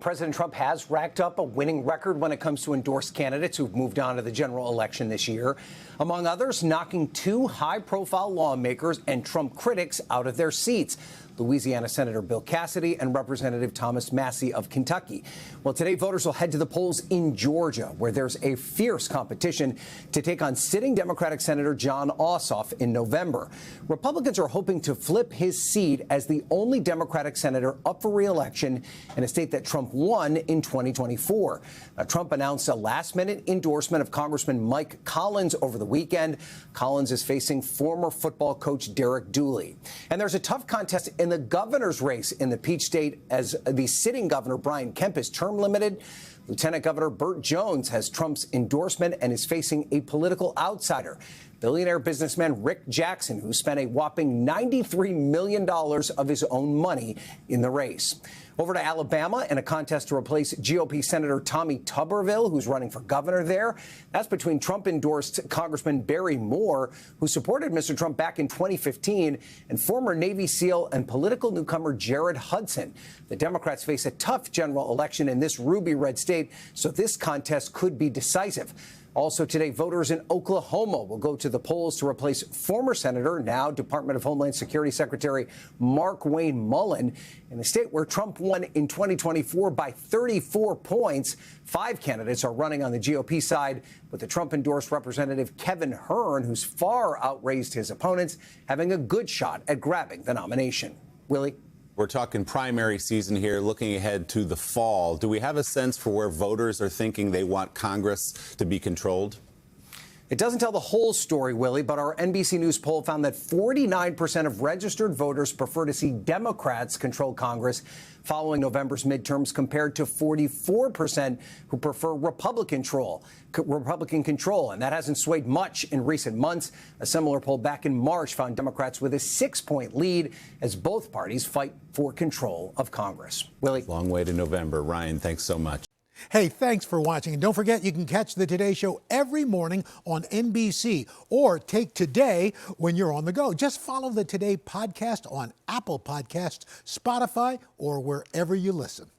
President Trump has racked up a winning record when it comes to endorsed candidates who've moved on to the general election this year. Among others, knocking two high-profile lawmakers and Trump critics out of their seats. Louisiana Senator Bill Cassidy and Representative Thomas Massie of Kentucky. Well, today voters will head to the polls in Georgia, where there's a fierce competition to take on sitting Democratic Senator Jon Ossoff in November. Republicans are hoping to flip his seat as the only Democratic senator up for re-election in a state that Trump won in 2024. Now, Trump announced a last-minute endorsement of Congressman Mike Collins over the weekend. Collins is facing former football coach Derek Dooley. And there's a tough contest in the governor's race in the Peach State as the sitting governor, Brian Kemp, is term limited. Lieutenant Governor Burt Jones has Trump's endorsement and is facing a political outsider, billionaire businessman Rick Jackson, who spent a whopping $93 million of his own money in the race. Over to Alabama in a contest to replace GOP Senator Tommy Tuberville, who's running for governor there. That's between Trump-endorsed Congressman Barry Moore, who supported Mr. Trump back in 2015, and former Navy SEAL and political newcomer Jared Hudson. The Democrats face a tough general election in this ruby red state, so this contest could be decisive. Also today, voters in Oklahoma will go to the polls to replace former Senator, now Department of Homeland Security Secretary Markwayne Mullin. In a state where Trump won in 2024 by 34 points, 5 candidates are running on the GOP side, with the Trump-endorsed Representative Kevin Hern, who's far outraised his opponents, having a good shot at grabbing the nomination. Willie? We're talking primary season here, looking ahead to the fall. Do we have a sense for where voters are thinking they want Congress to be controlled? It doesn't tell the whole story, Willie, but our NBC News poll found that 49% of registered voters prefer to see Democrats control Congress following November's midterms, compared to 44% who prefer Republican control. And that hasn't swayed much in recent months. A similar poll back in March found Democrats with a 6-point lead as both parties fight for control of Congress. Willie? Long way to November. Ryan, thanks so much. Hey, thanks for watching. And don't forget, you can catch the Today Show every morning on NBC, or take Today when you're on the go. Just follow the Today podcast on Apple Podcasts, Spotify, or wherever you listen.